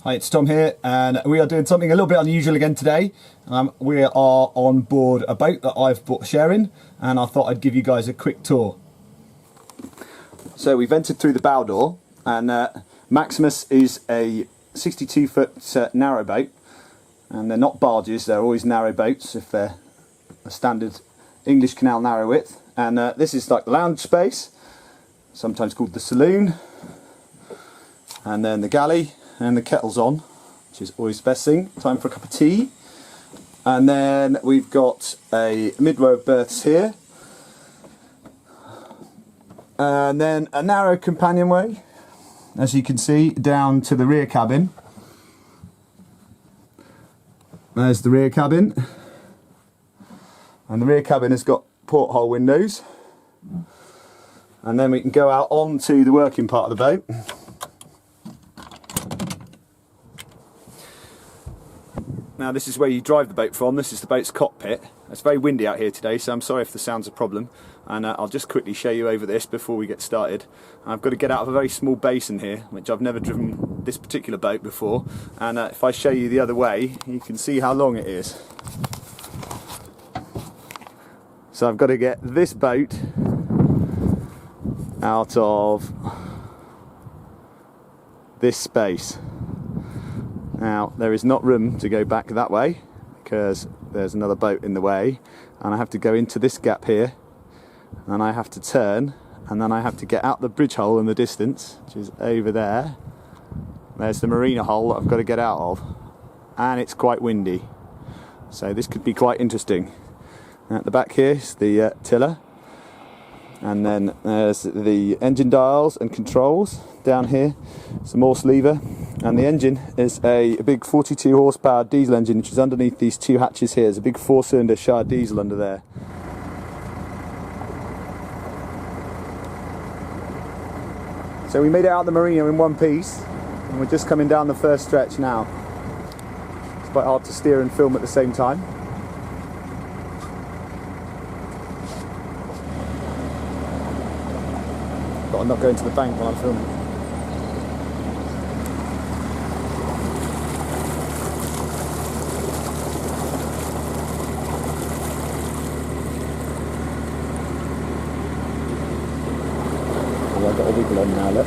Hi, it's Tom here, and we are doing something a little bit unusual again today. We are on board a boat that I've bought sharing, and I thought I'd give you guys a quick tour. So we've entered through the bow door, and Maximus is a 62-foot narrow boat, and they're not barges, they're always narrow boats if they're a standard English canal narrow width. And this is like lounge space, sometimes called the saloon, and then the galley. And the kettle's on, which is always the best thing. Time for a cup of tea. And then we've got a mid-row of berths here. And then a narrow companionway, as you can see, down to the rear cabin. There's the rear cabin. And the rear cabin has got porthole windows. And then we can go out onto the working part of the boat. Now this is where you drive the boat from. This is the boat's cockpit. It's very windy out here today, so I'm sorry if the sound's a problem. And I'll just quickly show you over this before we get started. I've got to get out of a very small basin here, which I've never driven this particular boat before. And if I show you the other way, you can see how long it is. So I've got to get this boat out of this space. Now there is not room to go back that way because there's another boat in the way, and I have to go into this gap here, and I have to turn, and then I have to get out the bridge hole in the distance, which is over there. There's the marina hole that I've got to get out of, and it's quite windy, so this could be quite interesting. At the back here is the tiller, and then there's the engine dials and controls. Down here, some horse lever, and the engine is a big 42 horsepower diesel engine, which is underneath these two hatches here. There's a big 4-cylinder Shire diesel under there. So we made it out of the marina in one piece, and we're just coming down the first stretch now. It's quite hard to steer and film at the same time. But I'm not going to the bank while I'm filming. I've got a wiggle on now, look.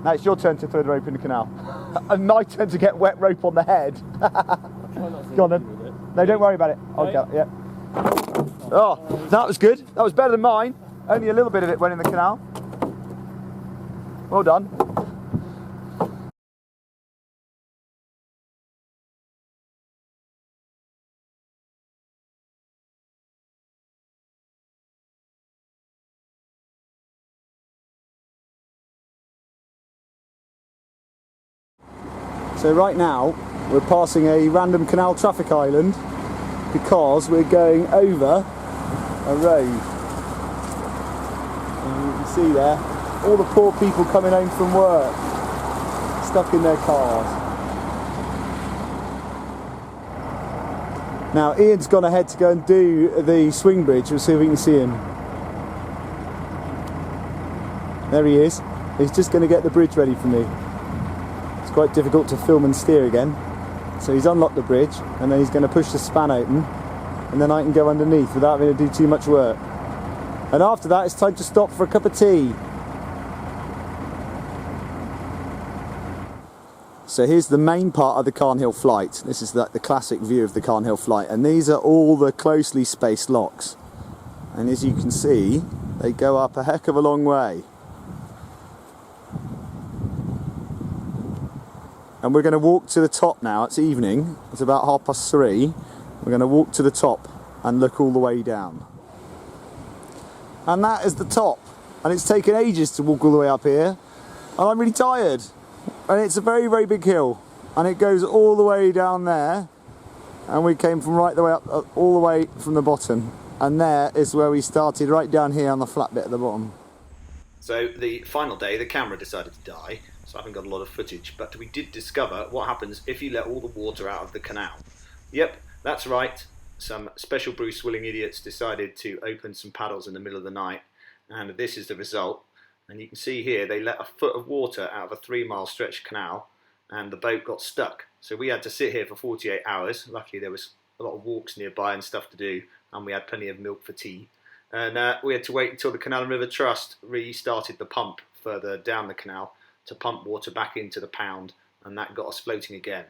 Now it's your turn to throw the rope in the canal. And my turn to get wet rope on the head. Go on then. No, don't worry about it. I'll get it, yeah. Oh, that was good. That was better than mine. Only a little bit of it went in the canal. Well done. So right now we're passing a random canal traffic island because we're going over a road. And you can see there all the poor people coming home from work, stuck in their cars. Now Ian's gone ahead to go and do the swing bridge. We'll see if we can see him. There he is. He's just going to get the bridge ready for me. It's quite difficult to film and steer again. So he's unlocked the bridge and then he's going to push the span open and then I can go underneath without having to do too much work. And after that it's time to stop for a cup of tea. So here's the main part of the Caen Hill flight. This is the classic view of the Caen Hill flight, and these are all the closely spaced locks. And as you can see, they go up a heck of a long way. And we're going to walk to the top now. It's evening, it's about 3:30. We're going to walk to the top and look all the way down. And that is the top. And it's taken ages to walk all the way up here. And I'm really tired. And it's a very, very big hill. And it goes all the way down there. And we came from right the way up, all the way from the bottom. And there is where we started, right down here on the flat bit at the bottom. So the final day, the camera decided to die. So I haven't got a lot of footage, but we did discover what happens if you let all the water out of the canal. Yep, that's right. Some special brew swilling idiots decided to open some paddles in the middle of the night, and this is the result. And you can see here they let a foot of water out of a 3-mile stretch canal, and the boat got stuck. So we had to sit here for 48 hours. Luckily there was a lot of walks nearby and stuff to do, and we had plenty of milk for tea. And we had to wait until the Canal and River Trust restarted the pump further down the canal to pump water back into the pound, and that got us floating again.